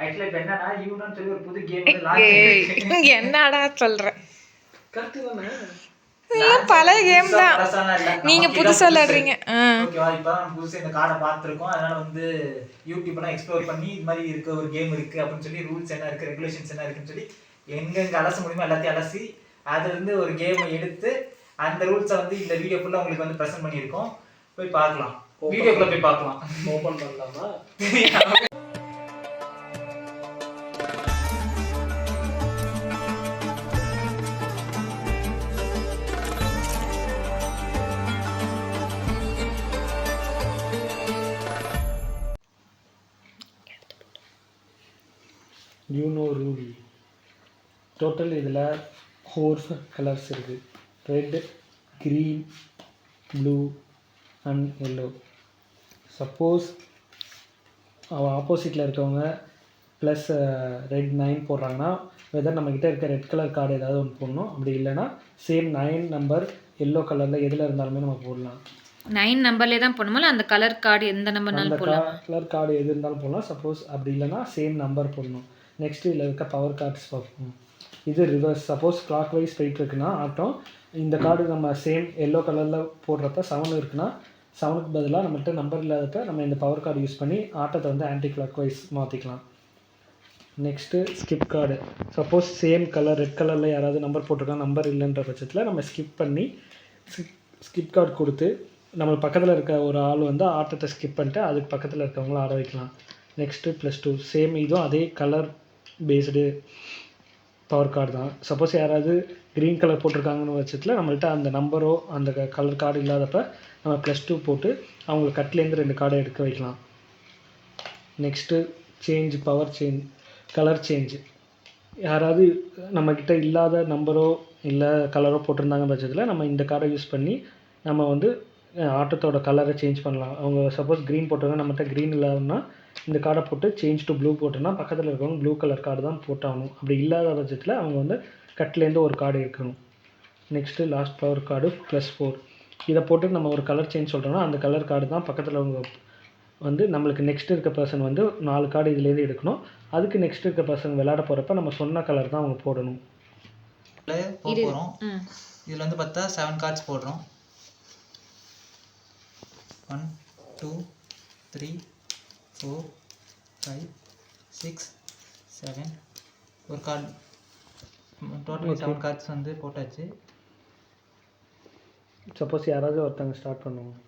ஆக்சுவலா இப்ப என்னன்னா யூனோன்னு சொல்லி ஒரு புது கேம் வந்து லான்ச் என்னடா சொல்ற? கரெக்ட் தானே? பழைய கேம் தான், நீங்க புதுசா விளையாடுறீங்க. ஓகேவா? இப்பதான் நம்ம புதுசா இந்த கார்டை பார்த்துருக்கோம். அதனால வந்து யூடியூப்லாம் எக்ஸ்ப்ளோர் பண்ணி இது மாதிரி இருக்க ஒரு கேம் இருக்கு அப்படின்னு சொல்லி ரூல்ஸ் என்ன இருக்கு, ரெகுலேஷன்ஸ் என்ன இருக்குன்னு சொல்லி எங்கெங்க அலச முடியுமோ எல்லாத்தையும் அலசி அதுல இருந்து ஒரு கேமை எடுத்து அந்த ரூல்ஸை வந்து இந்த வீடியோ ஃபுல்லா உங்களுக்கு வந்து ப்ரெசென்ட் பண்ணியிருக்கோம். போய் பார்க்கலாம், வீடியோக்குள்ள போய் பார்க்கலாம். ஓபன் பண்ணலாமா? யூனோ ரூல் டோட்டல் இதில் 4 கலர்ஸ் இருக்குது. Red, green, blue and yellow. Suppose அவன் ஆப்போசிட்டில் இருக்கவங்க ப்ளஸ் ரெட் 9 போடுறாங்கன்னா வெதர் நம்மக்கிட்ட இருக்க ரெட் கலர் கார்டு ஏதாவது ஒன்று போடணும். அப்படி இல்லைன்னா சேம் 9 நம்பர் எல்லோ கலரில் எதில் இருந்தாலுமே நம்ம போடலாம். 9 நம்பர்லேயே தான் போடணுமா, அந்த கலர் கார்டு எந்த நம்பர்னாலும் போடலாம்? கலர் கார்டு எது இருந்தாலும் போடலாம். சப்போஸ் அப்படி இல்லைன்னா சேம் நம்பர் போடணும். நெக்ஸ்ட்டு இதில் இருக்க பவர் கார்ட்ஸ் பார்ப்போம். இது ரிவர்ஸ். சப்போஸ் கிளாக் வைஸ் போயிட்டு இருக்குன்னா ஆட்டம், இந்த கார்டு நம்ம சேம் எல்லோ கலரில் போடுறப்ப 7 இருக்குன்னா 7க்கு பதிலாக நம்மகிட்ட நம்பர் இல்லாதப்ப நம்ம இந்த பவர் கார்டு யூஸ் பண்ணி ஆட்டத்தை வந்து ஆன்டி கிளாக் வைஸ் மாற்றிக்கலாம். Next skip card. Suppose same colour red கலரில் யாராவது நம்பர் போட்டிருக்காங்க, நம்பர் இல்லைன்ற பட்சத்தில் நம்ம ஸ்கிப் பண்ணி ஸ்கிப் கார்டு கொடுத்து நம்ம பக்கத்தில் இருக்க ஒரு ஆள் வந்து ஆட்டத்தை ஸ்கிப் பண்ணிட்டு அதுக்கு பக்கத்தில் இருக்கவங்கள ஆட வைக்கலாம். நெக்ஸ்ட்டு +2 சேம், இதுவும் அதே கலர் பேஸ்டு பவர் கார்டு தான். சப்போஸ் யாராவது க்ரீன் கலர் போட்டிருக்காங்கன்னு பட்சத்தில் நம்மள்ட்ட அந்த நம்பரோ அந்த கலர் கார்டு இல்லாதப்ப நம்ம +2 போட்டு அவங்க கட்லேருந்து 2 கார்டை எடுக்க வைக்கலாம். Next change, power change, colour change. யாராவது நம்மக்கிட்ட இல்லாத நம்பரோ இல்லை கலரோ போட்டிருந்தாங்க பட்சத்தில் நம்ம இந்த கார்டை யூஸ் பண்ணி நம்ம வந்து ஆட்டத்தோட கலரை சேஞ்ச் பண்ணலாம். அவங்க சப்போஸ் க்ரீன் போட்டிருக்காங்க, நம்மகிட்ட க்ரீன் இல்லாதன்னா இந்த கார்டை போட்டு சேஞ்ச் டு ப்ளூ போட்டோன்னா பக்கத்தில் இருக்கவங்க ப்ளூ கலர் கார்டு தான் போட்டாகணும். அப்படி இல்லாத பட்சத்தில் அவங்க வந்து கட்லேருந்து ஒரு கார்டு எடுக்கணும். Next last power card +4. இதை போட்டு நம்ம ஒரு கலர் சேஞ்ச் சொல்கிறோன்னா அந்த கலர் கார்டு தான் பக்கத்தில் அவங்க வந்து நம்மளுக்கு நெக்ஸ்ட் இருக்க பர்சன் வந்து 4 கார்டு இதுலேருந்து எடுக்கணும். அதுக்கு நெக்ஸ்ட் இருக்க பர்சன் விளையாட போகிறப்ப நம்ம சொன்ன கலர் தான் அவங்க போடணும். போகிறோம். இதில் வந்து பார்த்தா 7 கார்ட்ஸ் போடுறோம். 1 2 3 4 5 6 7 ஒரு கார்டு, டோட்டல் 7 கார்ட்ஸ் வந்து போட்டாச்சு. சப்போஸ் யாராவது ஒருத்தவங்க ஸ்டார்ட் பண்ணுவோம்.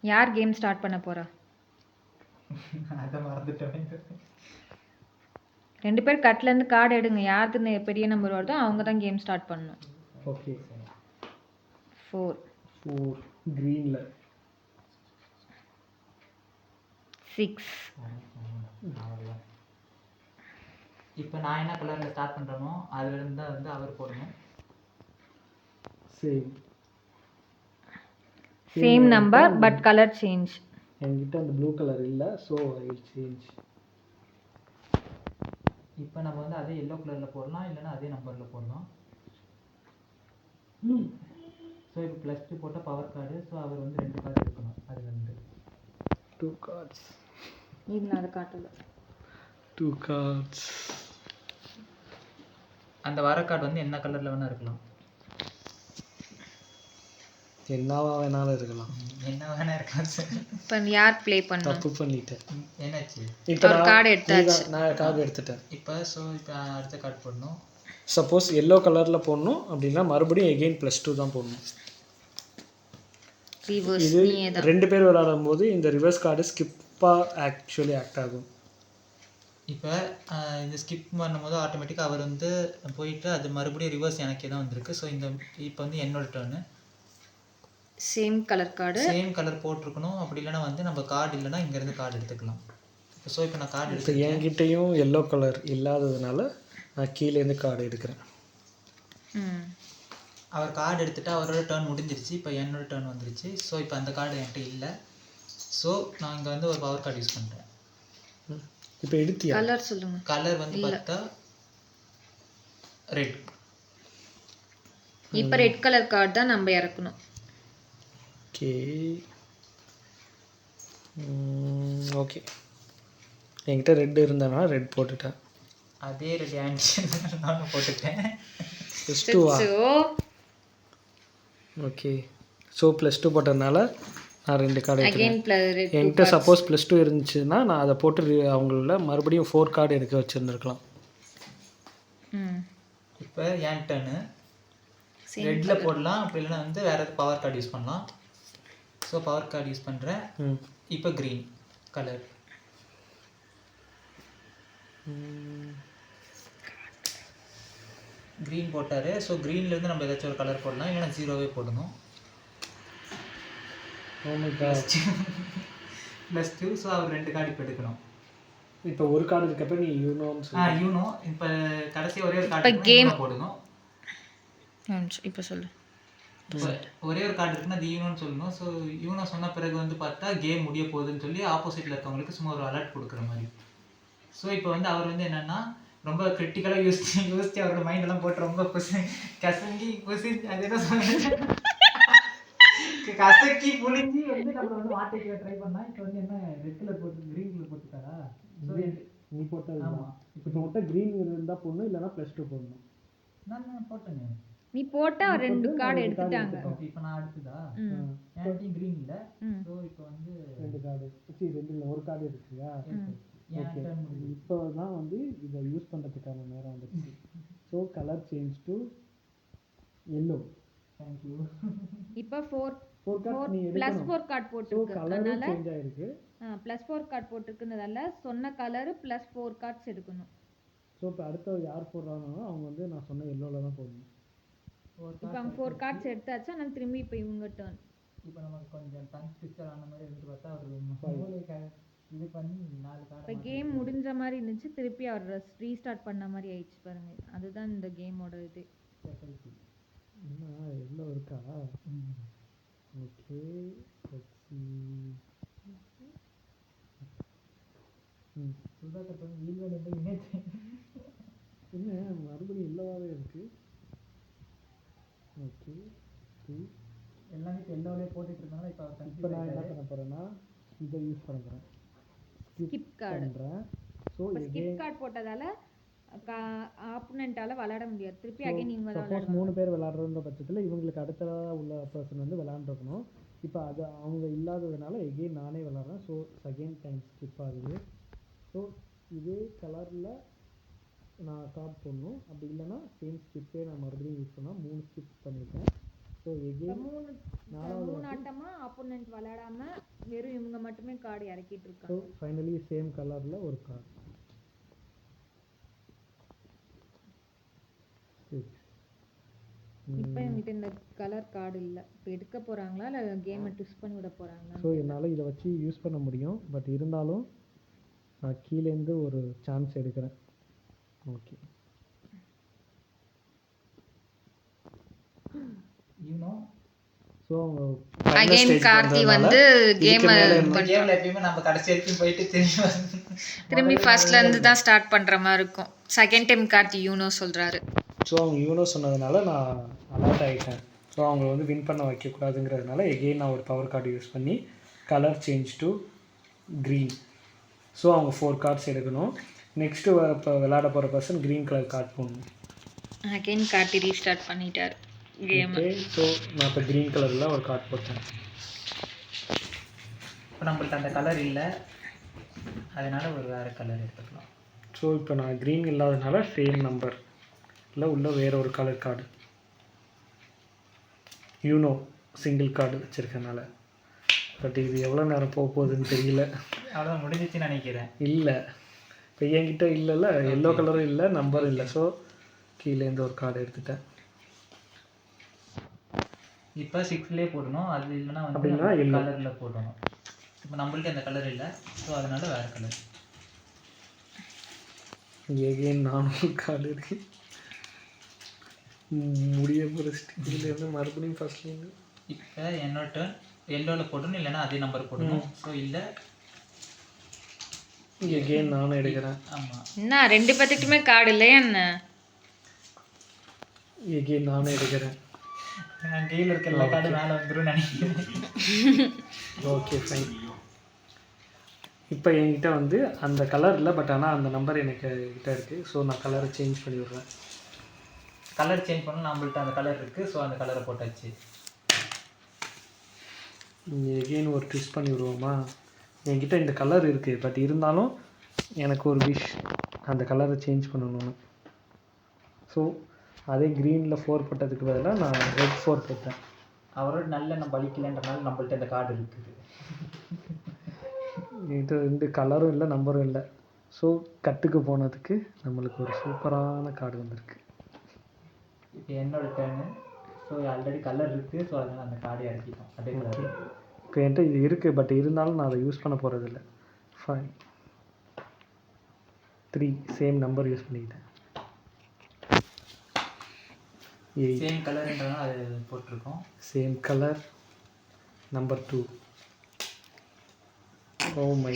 யார் கேம் ஸ்டார்ட் பண்ண போறா? அதை மறந்துட்டேன். 2 பேர் கட்லேருந்து கார்டு எடுங்க. யாருக்கு பெரிய நம்பர் வருதோ அவங்க தான் கேம் ஸ்டார்ட் பண்ணணும். ஓகே. 4 க்ரீனில் 6. இப்போ நான் என்ன கலரில் ஸ்டார்ட் பண்ணுறனோ அதுலேருந்து தான் வந்து அவர் போடணும். Same number but colour change. என்கிட்ட அந்த ப்ளூ கலர் இல்லை, ஸோ ஐ வில் சேஞ்ச். இப்போ நம்ம வந்து அதே எல்லோ கலரில் போடலாம், இல்லைன்னா அதே நம்பரில் போடலாம். ஸோ இப்போ +2 போட்டால் பவர் கார்டு. ஸோ அவர் வந்து 2 கார்டு எடுக்கணும். அது வந்து 2 cards. இது நான் அதை காட்டல. 2 cards. அந்த வர கார்டு வந்து என்ன கலரில் வேணால் இருக்கலாம், என்னவா வேணாலும் இருக்கலாம். என்ன வேணால் இருக்கலாம் சார். இப்போ யார் ப்ளே பண்ணணும்? தப்பு பண்ணிட்டேன். என்னாச்சு? இப்போ கார்டு எடுத்தாச்சு. நான் கார்டு எடுத்துட்டேன். இப்போ அடுத்த கார்டு போடணும். சப்போஸ் எல்லோ கலரில் போடணும். அப்படின்னா மறுபடியும் எகெயின் +2 தான் போடணும். இது 2 பேர் விளையாடும் போது இந்த ரிவர்ஸ் கார்டு ஸ்கிப்பாக ஆக்சுவலி ஆக்ட் ஆகும். இப்போ இந்த ஸ்கிப் பண்ணும்போது ஆட்டோமேட்டிக்காக அவர் வந்து போயிட்டு அது மறுபடியும் ரிவர்ஸ் எனக்கே தான் வந்திருக்கு. ஸோ இப்போ வந்து என்னோட டர்னு. சேம் கலர் போட்டிருக்கணும். அப்படி இல்லைன்னா வந்து நம்ம கார்டு இல்லைன்னா இங்கேருந்து கார்டு எடுத்துக்கலாம். ஸோ இப்போ நான் கார்டு இப்போ என்கிட்டையும் எல்லோ கலர் இல்லாததுனால நான் கீழேருந்து கார்டு எடுக்கிறேன். அவர் கார்டு எடுத்துகிட்டு அவரோட டர்ன் முடிஞ்சிருச்சு. இப்போ என்னோட டர்ன் வந்துருச்சு. ஸோ இப்போ அந்த கார்டு என்கிட்ட இல்லை. ஸோ நான் இங்கே வந்து ஒரு பவர் கார்டு யூஸ் பண்ணுறேன். இப்போ எடுத்தியா? கலர் சொல்லுங்கள். கலர் வந்து பார்த்தா ரெட். இப்போ ரெட் கலர் கார்டு தான் நம்ம இறக்கணும். ஓகே ஓகே, என்கிட்ட ரெட் இருந்தேன்னா ரெட் போட்டுட்டேன். அதே ரெட் ஆன்சர் நானும் போட்டுட்டேன். +2 ஓகே. ஸோ +2 போட்டதுனால நான் 2 கார்டு அகைன் எடுக்கிறேன். என்கிட்ட சப்போஸ் +2 இருந்துச்சுன்னா நான் அதை போட்டு அவங்கள மறுபடியும் 4 கார்டு எடுக்க வச்சுருந்துருக்கலாம். இப்போ என் டர்னு. ரெட்டில் போடலாம், அப்படி இல்லைன்னா வந்து வேறு எதாவது பவர் கார்டு யூஸ் பண்ணலாம். ஸோ பவர் கார்டு யூஸ் பண்ணுறேன். இப்போ க்ரீன் கலர். க்ரீன் போட்டார். ஸோ க்ரீன்லேருந்து நம்ம ஏதாச்சும் ஒரு கலர் போடலாம், இல்லைன்னா 0வே போடணும். +2. ஸோ அவர் 2 கார்டு இப்போ எடுக்கணும். இப்போ ஒரு கார்டு இருக்கப்ப நீ யூனோன்னு யூனோ. இப்போ கடைசி ஒரே ஒரு கார்டு போடணும். இப்போ சொல்லு. ஒரே ஒரு கார்டு இருக்குன்னா அது யூனோன்னு சொல்லணும். ஸோ யூனோ சொன்ன பிறகு வந்து பார்த்தா கேம் முடிய போகுதுன்னு சொல்லி ஆப்போசிட்டில் இருக்கவங்களுக்கு சும்மா ஒரு அலர்ட் கொடுக்குற மாதிரி. ஸோ இப்போ வந்து அவர் வந்து என்னென்னா ரொம்ப கிரிட்டிக்கலாக யோசிச்சு அவரோட மைண்டெல்லாம் போட்டு ரொம்ப கசங்கி அது என்ன சொல்லுங்க கசக்கி புளிஞ்சி வந்து நம்ம வந்து மாட்டிக்க ட்ரை பண்ணால் இப்போ வந்து என்ன ரெட் கலர் போட்டு க்ரீன் கலர் போட்டுட்டாரா? ஸோ நீ போட்டது. ஆமாம். இப்போ உங்கள்கிட்ட க்ரீன் இருந்தால் போடணும், இல்லைன்னா +2 போடணும். நான் போட்டேங்க. நீ போட்டா 2 கார்டு எடுத்துட்டாங்க. இப்போ நான் அடுத்ததா என்கிட்ட க்ரீன் இல்லை. ஸோ இப்போ வந்து 2 கார்டு 2 இல்லை, ஒரு கார்டு இருக்குயா. ஓகே, இப்போ தான் வந்து இதை யூஸ் பண்ணுறதுக்கான நேரம் வந்துச்சு. So colour change to yellow. Thank you. இப்போ 4 கார்டு நீ எடுக்கணும். +4 கார்டு போட்டுருக்கு. கலர் சேஞ்ச் ஆயிருக்கு. +4 கார்டு போட்டுருக்குன்றதால சொன்ன கலர் +4 கார்ட்ஸ் எடுக்கணும். ஸோ இப்போ அடுத்த யார் போடுறாங்களோ அவங்க வந்து நான் சொன்ன எல்லோவில் தான் போடணும். இப்போ அவங்க 4 கார்ட்ஸ் எடுத்தாச்சு. ஆனால் திரும்பி இப்போ இவங்க டர்ன். இப்போ நமக்கு கொஞ்சம் டங் ட்விஸ்டர் ஆன மாதிரி இருந்து பார்த்தா அவர் இது பண்ணி 4 கார்டு. இப்போ கேம் முடிஞ்ச மாதிரி இருந்துச்சு, திருப்பி அவர் ரீஸ்டார்ட் பண்ண மாதிரி ஆயிடுச்சு பாருங்க. அதுதான் இந்த கேமோட இது. என்ன எல்லோ இருக்கா? ஓகே சுதாகர் வந்து என்ன மறுபடியும் எல்லோவாகவே இருக்கு. ஓகே எல்லாமே இப்போ எல்லோவிலே போட்டுட்டு இருந்தாலும் இப்போ நான் என்ன பண்ண போகிறேன்னா இதை யூஸ் பண்ணுறேன். ஸ்கிப் கார்டு பண்ணுறேன். ஸோ ஸ்கிப் கார்டு போட்டதால ஆப்போனன்ட்டால விளையாட முடியாது. திருப்பி அகைன் இவங்க தான் சப்போஸ் 3 பேர் விளையாடுற பட்சத்தில் இவங்களுக்கு அடுத்ததாக உள்ள பர்சன் வந்து விளையாண்டுருக்கணும். இப்போ அது அவங்க இல்லாததுனால எகெயின் நானே விளாட்றேன். ஸோ செகண்ட் டைம் ஸ்கிப் ஆகுது. ஸோ இதே கலரில் நான் கார்டு போடணும். அப்படி இல்லைன்னா சேம் ஸ்கிப்பே நான் மறுபடியும் யூஸ் பண்ணால் 3 ஸ்கிப் பண்ணியிருக்கேன். ஸோ எகெயின் 4வது ஆட்டமா ஆப்போனன்ட் விளையாடாம வெறும் இவங்க மட்டுமே கார்டு இறக்கிட்டு இருக்காங்க. ஸோ ஃபைனலி சேம் கலரில் ஒரு கார்டு. இப்போ என்கிட்ட இந்த கலர் கார்டு இல்லை. இப்போ எடுக்க போகிறாங்களா இல்லை கேமை ட்விஸ்ட் பண்ணி விட போகிறாங்களா? ஸோ என்னால் இதை வச்சு யூஸ் பண்ண முடியும். பட் இருந்தாலும் நான் கீழேருந்து ஒரு சான்ஸ் எடுக்கிறேன். Okay Uno. So again Karthi வந்து கேமை கேமில் எப்பயுமே நம்ம கடைசி வரைக்கும் போயிட்டு திரும்பி ஃபர்ஸ்ட்லேருந்து தான் ஸ்டார்ட் பண்ணுற மாதிரி இருக்கும். செகண்ட் டைம் கார்த்தி யூனோ சொல்கிறாரு. ஸோ அவங்க யூனோ சொன்னதுனால நான் அலர்ட் ஆகிட்டேன். ஸோ அவங்கள வந்து வின் பண்ண வைக்கக்கூடாதுங்கிறதுனால எகெயின் நான் ஒரு பவர் கார்டு யூஸ் பண்ணி colour change to green. So அவங்க 4 கார்ட்ஸ் எடுக்கணும். நெக்ஸ்ட்டு இப்போ விளையாட போகிற பர்சன் க்ரீன் கலர் கார்டு போடணும். அகைன் கார்த்தி ரீஸ்டார்ட் பண்ணிட்டார் கேம். ஸோ நான் இப்போ க்ரீன் கலரில் ஒரு கார்டு போட்டேன். இப்போ நம்மளுக்கு அந்த கலர் இல்லை, அதனால் ஒரு வேறு கலர் எடுத்துக்கலாம். ஸோ இப்போ நான் க்ரீன் இல்லாததுனால சேம் நம்பர் இல்லை உள்ள வேறு ஒரு colour card Uno single card வச்சுருக்கனால. பட் இது எவ்வளோ நேரம் போக போகுதுன்னு தெரியல. அவ்வளோதான் முடிஞ்சிச்சுன்னு நினைக்கிறேன். இல்லை இப்போ என்கிட்ட இல்லைல்ல, எல்லோ கலரும் இல்லை, நம்பரும் இல்லை. ஸோ கீழேருந்து ஒரு கார்டு எடுத்துட்டேன். இப்போ 6லேயே போடணும். அது இல்லைன்னா வந்து அப்படின்னா கலரில் போடணும். இப்போ நம்மளுக்கு அந்த கலர் இல்லை, ஸோ அதனால் வேறு கலர். எகெயின் நானும் கார்டு இருக்கு. முடிய போகிற ஸ்டிக்லேருந்து மறுபடியும் ஃபர்ஸ்ட்லேருந்து. இப்போ என்னோட டர்ன். எல்லோவில் போடணும், இல்லைன்னா அதே நம்பர் போடணும். ஸோ இல்லை எகெயின் நானும் எடுக்கிறேன். ஆமாம். என்ன 2 பேர்த்துக்குமே கார்டு இல்லையா என்ன? எகெயின் நானே எடுக்கிறேன். கீழே இருக்க எல்லா கார்டும் மேலே வந்துடும் நினைக்கிறேன். Okay fine. இப்போ என்கிட்ட வந்து அந்த கலர் இல்லை, பட் ஆனால் அந்த நம்பர் எனக்கு கிட்ட இருக்குது. ஸோ நான் கலரை சேஞ்ச் பண்ணி விட்றேன். கலர் சேஞ்ச் பண்ணணும், நம்மள்ட்ட அந்த கலர் இருக்குது. ஸோ அந்த கலரை போட்டாச்சு. எகெயின் ஒரு ட்விஸ்ட் பண்ணி விடுவோமா? என்கிட்ட இந்த கலர் இருக்குது, பட் இருந்தாலும் எனக்கு ஒரு விஷ் அந்த கலரை சேஞ்ச் பண்ணணும்னு. ஸோ அதே க்ரீனில் 4 போட்டதுக்கு பதிலாக நான் ரெட் 4 போட்டேன். அவரோட நல்ல நம்ம பலிக்கலன்றனால நம்மள்ட்ட இந்த கார்டு இருக்குது. இது 2 கலரும் இல்லை, நம்பரும் இல்லை. ஸோ கட்டுக்கு போனதுக்கு நம்மளுக்கு ஒரு சூப்பரான கார்டு வந்திருக்கு. இப்போ என்னோட டேர்னு. ஸோ ஆல்ரெடி கலர் இருக்குது. ஸோ அதனால் அந்த கார்டை இறக்கிட்டோம். அதே கலர் இப்போ என்கிட்ட இது இருக்குது, பட் இருந்தாலும் நான் அதை யூஸ் பண்ண போகிறதில்ல. 5 3 சேம் நம்பர் யூஸ் பண்ணிக்கிட்டேன். 8 சேம் கலர்ன்றனால அது போட்டிருக்கோம். Same colour. Number 2. Oh my.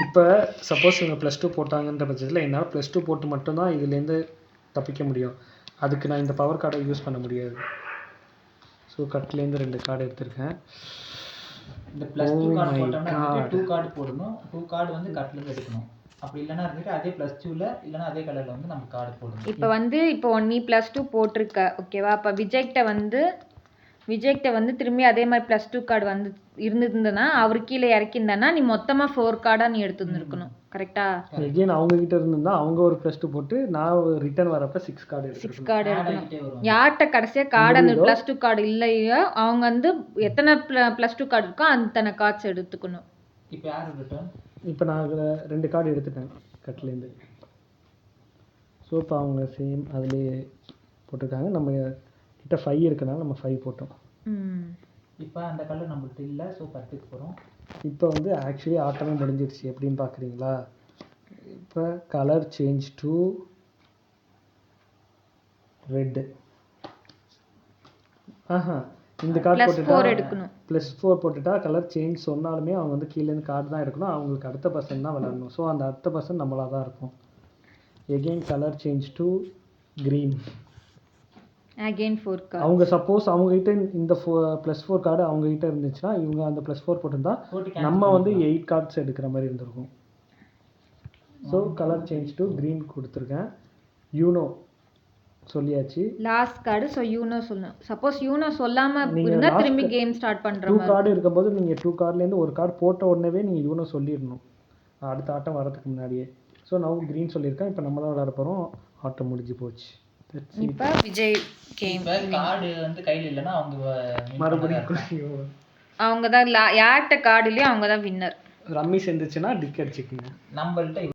இப்போ சப்போஸ் இவங்க +2 போட்டாங்கன்ற பட்சத்தில் என்னால் +2 போட்டு மட்டும்தான் இதுலேருந்து தப்பிக்க முடியும். அதுக்கு நான் இந்த பவர் கார்டை யூஸ் பண்ண முடியாது. ஸோ கட்லேருந்து 2 கார்டு எடுத்திருக்கேன். இந்த +2 கார்டு போட்டோம்னா 2 கார்டு போடணும். 2 கார்டு வந்து கட்லேருந்து எடுக்கணும். அப்படி இல்லைன்னா இருந்துட்டு அதே +2ல இல்லைன்னா அதே கலரில் வந்து நம்ம கார்டு போடணும். இப்போ நீ +2 போட்டிருக்க, ஓகேவா? அப்போ விஜய்கிட்ட வந்து திரும்பி அதே மாதிரி +2 கார்டு வந்து இருந்திருந்தனா அவர் கீழே இறக்கியிருந்தானா நீ மொத்தமாக 4 கார்டாக நீ எடுத்து வந்துருக்கணும். கரெக்டா? எகெயின் அவங்க கிட்ட இருந்திருந்தா அவங்க ஒரு +2 போட்டு நான் ரிட்டர்ன் வரப்ப 6 கார்டு 6 கார்டு எடுக்கணும். யார்கிட்ட கடைசியாக கார்டு அந்த +2 கார்டு இல்லையோ அவங்க வந்து எத்தனை +2 கார்டு இருக்கோ அத்தனை கார்ட்ஸ் எடுத்துக்கணும். இப்போ யார் ரிட்டர்ன்? இப்போ நான் அதில் 2 கார்டு எடுத்துட்டேன் கட்லேருந்து. ஸோ இப்போ அவங்க சேம் அதுலேயே போட்டிருக்காங்க. நம்ம கிட்ட 5 இருக்கனால நம்ம 5 போட்டோம். இப்போ அந்த கலர் நம்மள்ட்ட இல்லை. ஸோ கட்டுக்கு போகிறோம். இப்போ வந்து ஆக்சுவலி ஆட்டமே முடிஞ்சிருச்சு. எப்படின்னு பார்க்குறீங்களா? இப்போ கலர் சேஞ்ச் டு ரெட். இந்த கார்டு போட்டுட்டா +4 போட்டுட்டா கலர் சேஞ்ச் சொன்னாலுமே அவங்க வந்து கீழேருந்து கார்டு தான் எடுக்கணும். அவங்களுக்கு அடுத்த பர்சன் தான் விளாடணும். ஸோ அந்த அடுத்த பர்சன் நம்மளாக தான் இருக்கும். Again colour change to green. Again 4 card. அவங்க சப்போஸ் அவங்ககிட்ட இந்த +4 கார்டு அவங்ககிட்ட இருந்துச்சுன்னா இவங்க அந்த +4 போட்டிருந்தா நம்ம வந்து 8 கார்ட்ஸ் எடுக்கிற மாதிரி இருந்திருக்கும். So colour change to green கொடுத்துருக்கேன். யூனோ சொல்லியாச்சு. Last card. ஸோ யூனோ சொல்லணும். சப்போஸ் யூனோ சொல்லாமல் இருந்தால் திரும்பி கேம் ஸ்டார்ட் பண்ணுற 2 கார்டு இருக்கும்போது நீங்கள் 2 கார்டுலேருந்து ஒரு கார்டு போட்ட உடனே நீங்கள் யூனோ சொல்லிடணும் அடுத்த ஆட்டம் வரதுக்கு முன்னாடியே. ஸோ நான் க்ரீன் சொல்லியிருக்கேன். இப்போ நம்ம தான் விளையாட போகிறோம். ஆட்டம் முடிஞ்சு போச்சு. இப்போ விஜய் கேம். கார்டு வந்து கையில் இல்லைன்னா அவங்க மறுபடியும் அவங்க தான் யார்கிட்ட கார்டு இல்லையோ அவங்க தான் வின்னர். ரம்மி சேர்ந்துச்சுன்னா டிக் அடிச்சுக்குங்க. நம்மள்ட்ட